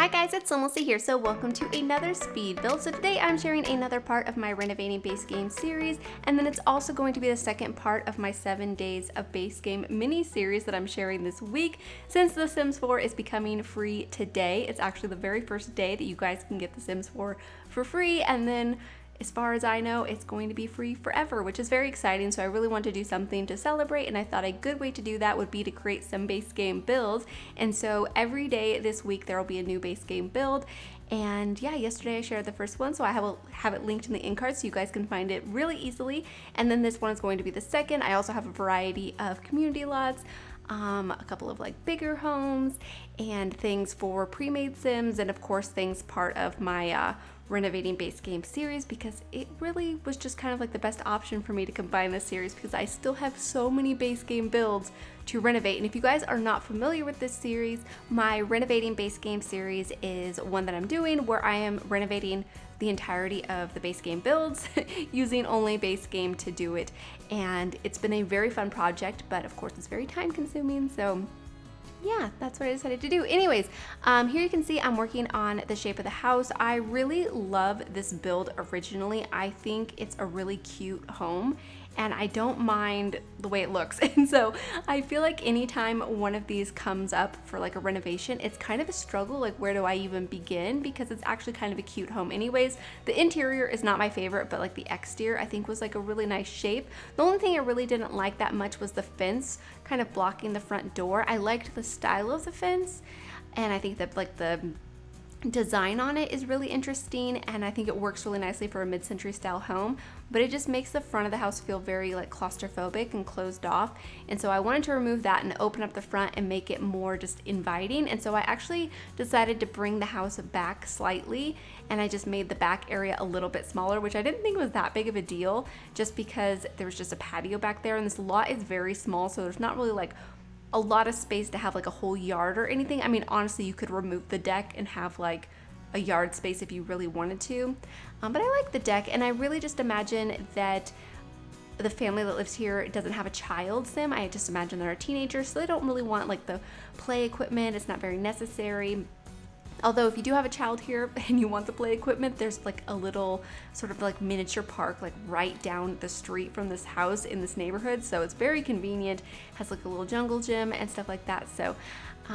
Hi guys, it's SimLicy here, so welcome to another speed build. So today I'm sharing another part of my renovating base game series, and then it's also going to be the second part of my 7 days of base game mini series that I'm sharing this week. Since The Sims 4 is becoming free today, it's actually the very first day that you guys can get The Sims 4 for free, and then as far as I know, it's going to be free forever, which is very exciting. So I really want to do something to celebrate, and I thought a good way to do that would be to create some base game builds. And so every day this week there will be a new base game build. And yeah, yesterday I shared the first one, so I have it linked in the end card so you guys can find it really easily. And then this one is going to be the second. I also have a variety of community lots, a couple of like bigger homes, and things for pre-made Sims, and of course things part of my renovating base game series, because it really was just kind of like the best option for me to combine this series because I still have so many base game builds to renovate. And if you guys are not familiar with this series, my renovating base game series is one that I'm doing where I am renovating the entirety of the base game builds using only base game to do it. And it's been a very fun project, but of course it's very time consuming, so yeah, that's what I decided to do. Anyways, here you can see I'm working on the shape of the house. I really love this build originally. I think it's a really cute home, and I don't mind the way it looks. And so I feel like anytime one of these comes up for like a renovation, it's kind of a struggle, like where do I even begin, because it's actually kind of a cute home anyways. The interior is not my favorite, but like the exterior I think was like a really nice shape. The only thing I really didn't like that much was the fence kind of blocking the front door. I liked the style of the fence, and I think that like the design on it is really interesting, and I think it works really nicely for a mid-century style home, but it just makes the front of the house feel very like claustrophobic and closed off. And so I wanted to remove that and open up the front and make it more just inviting. And so I actually decided to bring the house back slightly, and I just made the back area a little bit smaller, which I didn't think was that big of a deal, just because there was just a patio back there, and this lot is very small, so there's not really like a lot of space to have like a whole yard or anything. I mean, honestly, you could remove the deck and have like a yard space if you really wanted to. But I like the deck, and I really just imagine that the family that lives here doesn't have a child sim. I just imagine they're a teenager, so they don't really want like the play equipment. It's not very necessary. Although if you do have a child here and you want the play equipment, there's like a little sort of like miniature park like right down the street from this house in this neighborhood. So it's very convenient, has like a little jungle gym and stuff like that. So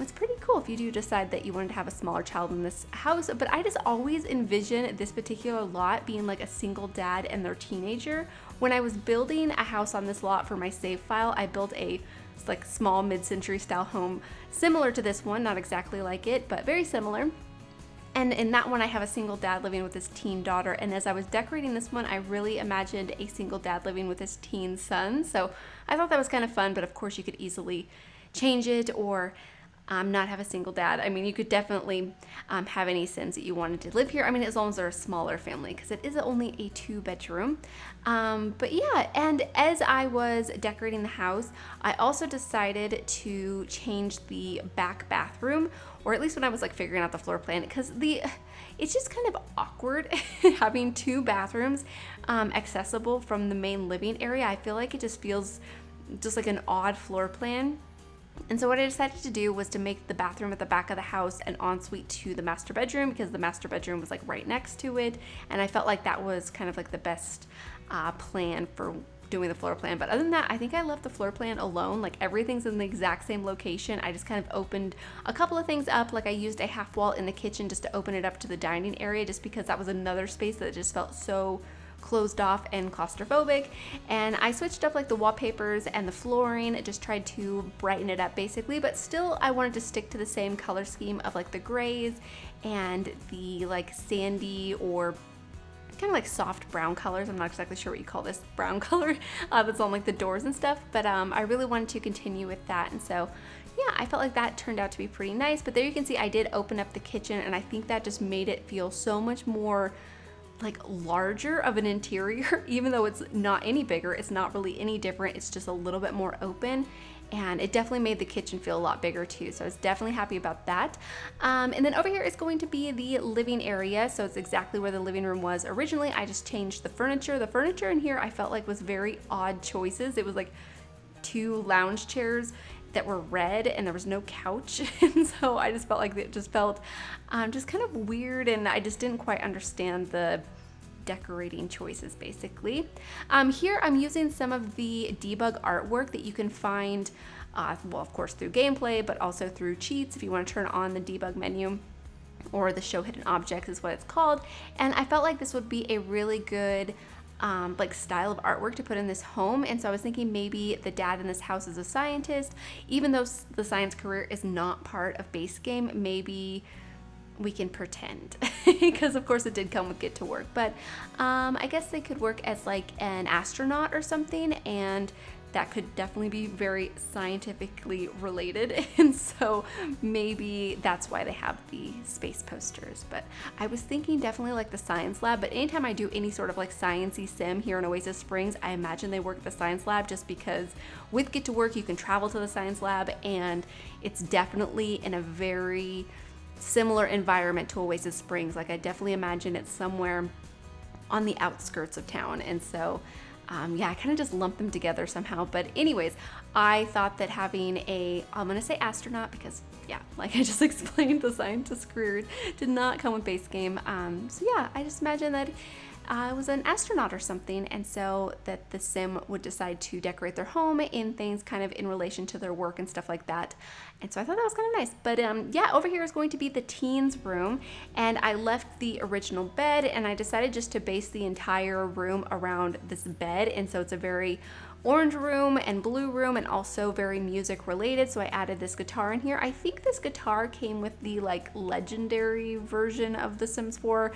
it's pretty cool if you do decide that you wanted to have a smaller child in this house. But I just always envision this particular lot being like a single dad and their teenager. When I was building a house on this lot for my save file, I built a like small mid-century style home similar to this one, not exactly like it, but very similar. And in that one I have a single dad living with his teen daughter, and as I was decorating this one I really imagined a single dad living with his teen son. So I thought that was kind of fun, but of course you could easily change it or not have a single dad. I mean, you could definitely have any Sims that you wanted to live here. I mean, as long as they're a smaller family, because it is only a 2-bedroom. But yeah, and as I was decorating the house, I also decided to change the back bathroom, or at least when I was like figuring out the floor plan, because it's just kind of awkward having 2 bathrooms accessible from the main living area. I feel like it just feels just like an odd floor plan. And so what I decided to do was to make the bathroom at the back of the house an ensuite to the master bedroom, because the master bedroom was like right next to it, and I felt like that was kind of like the best plan for doing the floor plan. But other than that, I think I left the floor plan alone. Like everything's in the exact same location. I just kind of opened a couple of things up, like I used a half wall in the kitchen just to open it up to the dining area, just because that was another space that just felt so closed off and claustrophobic. And I switched up like the wallpapers and the flooring, just tried to brighten it up basically, but still I wanted to stick to the same color scheme of like the grays and the like sandy or kind of like soft brown colors. I'm not exactly sure what you call this brown color that's on like the doors and stuff, but I really wanted to continue with that. And so yeah, I felt like that turned out to be pretty nice. But there you can see I did open up the kitchen, and I think that just made it feel so much more like larger of an interior. Even though it's not any bigger, it's not really any different, it's just a little bit more open, and it definitely made the kitchen feel a lot bigger too, so I was definitely happy about that. And then over here is going to be the living area, so it's exactly where the living room was originally. I just changed the furniture. The furniture in here I felt like was very odd choices. It was like 2 lounge chairs that were red, and there was no couch. And so I just felt like it just felt just kind of weird, and I just didn't quite understand the decorating choices basically. Here I'm using some of the debug artwork that you can find, well, of course through gameplay, but also through cheats if you want to turn on the debug menu, or the show hidden objects is what it's called. And I felt like this would be a really good like style of artwork to put in this home. And so I was thinking maybe the dad in this house is a scientist, even though the science career is not part of base game, maybe we can pretend because of course it did come with get to work, but I guess they could work as like an astronaut or something, and that could definitely be very scientifically related. And so maybe that's why they have the space posters. But I was thinking definitely like the science lab, but anytime I do any sort of like sciencey sim here in Oasis Springs, I imagine they work at the science lab, just because with get to work you can travel to the science lab, and it's definitely in a very similar environment to Oasis Springs. Like I definitely imagine it's somewhere on the outskirts of town. And so yeah, I kind of just lumped them together somehow. But anyways, I thought that having I'm gonna say astronaut because yeah, like I just explained, the scientist career did not come with base game. So yeah, I just imagine that I was an astronaut or something, and so that the sim would decide to decorate their home in things kind of in relation to their work and stuff like that. And so I thought that was kind of nice. But yeah, over here is going to be the teens room, and I left the original bed, and I decided just to base the entire room around this bed. And so it's a very orange room and blue room, and also very music related. So I added this guitar in here. I think this guitar came with the like legendary version of The Sims 4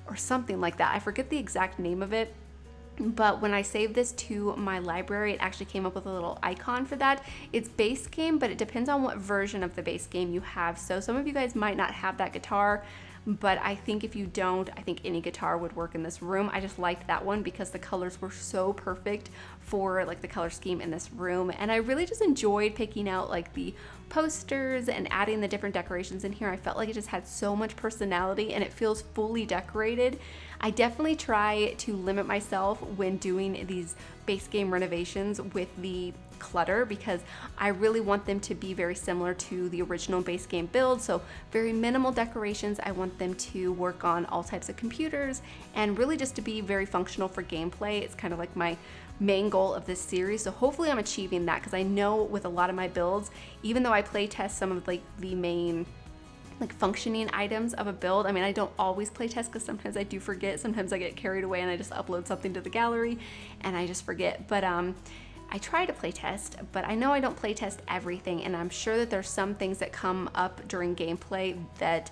or something like that. I forget the exact name of it, but when I saved this to my library, it actually came up with a little icon for that. It's base game, but it depends on what version of the base game you have. So some of you guys might not have that guitar, but I think if you don't, I think any guitar would work in this room. I just liked that one because the colors were so perfect for like the color scheme in this room. And I really just enjoyed picking out like the posters and adding the different decorations in here. I felt like it just had so much personality, and it feels fully decorated. I definitely try to limit myself when doing these base game renovations with the clutter, because I really want them to be very similar to the original base game build. So very minimal decorations. I want them to work on all types of computers, and really just to be very functional for gameplay. It's kind of like my main goal of this series. So hopefully I'm achieving that, because I know with a lot of my builds, even though I play test some of like the main like functioning items of a build, I mean, I don't always play test because sometimes I do forget. Sometimes I get carried away and I just upload something to the gallery and I just forget. But I try to play test, but I know I don't play test everything, and I'm sure that there's some things that come up during gameplay that,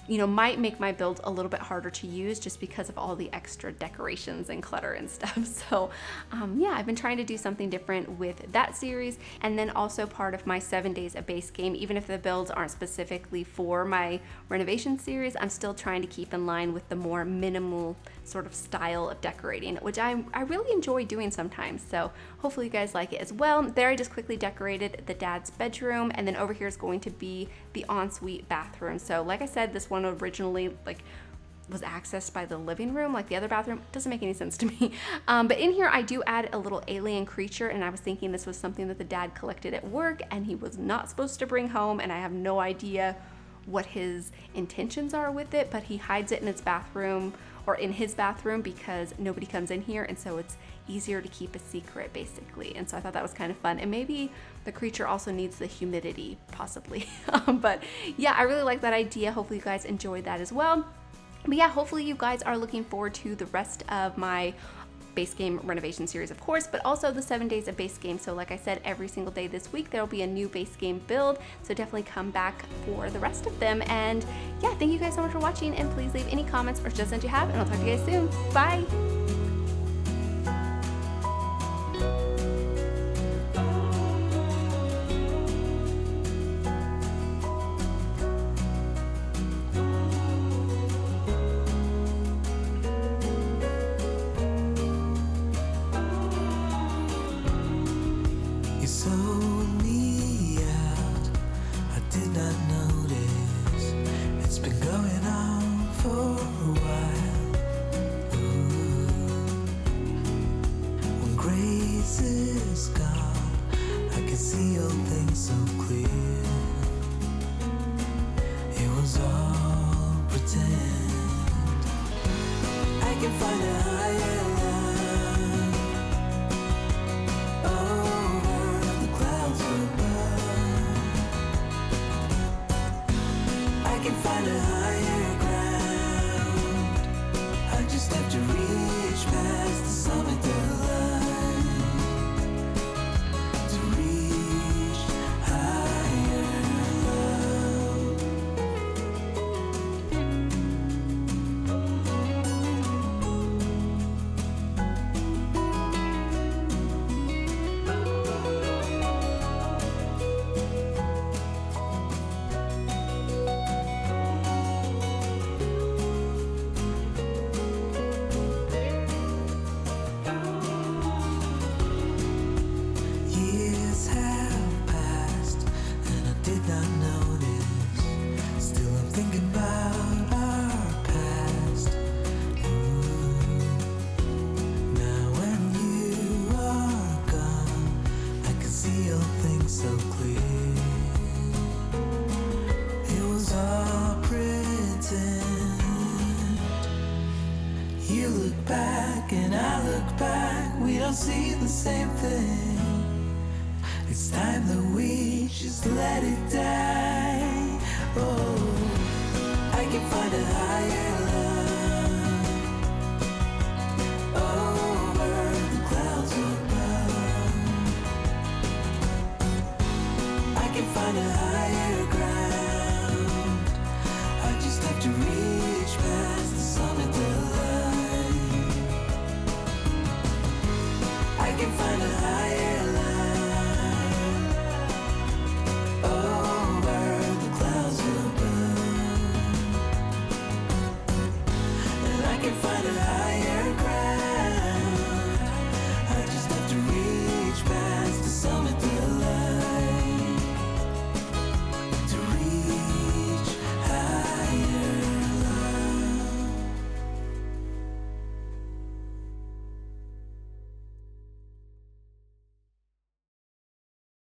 you know, might make my build a little bit harder to use just because of all the extra decorations and clutter and stuff. So yeah, I've been trying to do something different with that series. And then also part of my 7 days of base game, even if the builds aren't specifically for my renovation series, I'm still trying to keep in line with the more minimal sort of style of decorating, which I really enjoy doing sometimes. So hopefully you guys like it as well. There I just quickly decorated the dad's bedroom, and then over here is going to be the ensuite bathroom. So like I said, this one originally like was accessed by the living room, like the other bathroom. It doesn't make any sense to me. But in here I do add a little alien creature, and I was thinking this was something that the dad collected at work and he was not supposed to bring home, and I have no idea what his intentions are with it, but he hides it in its bathroom, or in his bathroom, because nobody comes in here, and so it's easier to keep a secret basically. And so I thought that was kind of fun, and maybe the creature also needs the humidity possibly. But yeah, I really like that idea. Hopefully you guys enjoyed that as well. But yeah, hopefully you guys are looking forward to the rest of my base game renovation series, of course, but also the 7 days of base game. So like I said, every single day this week there will be a new base game build, so definitely come back for the rest of them. And yeah, thank you guys so much for watching, and please leave any comments or suggestions you have, and I'll talk to you guys soon. Bye. You sold me out, I did not notice. It's been going on for a while. Ooh. When grace is gone, I can see see all things so clear. It was all pretend. I can find a higher line over the clouds above. I can find a higher ground. I just have to reach past the summit of line to reach higher love. Years have passed and I did not notice. Still I'm thinking about our past. Ooh. Now when you are gone, I can see all things so clear. It was all pretend. You look back and I look back, we don't see the same thing. It's time that we just let it die. Oh, I can find a higher love over the clouds above. I can find a higher ground. I just have to reach past the summit of line. I can find a higher line over the clouds above. And I can find a higher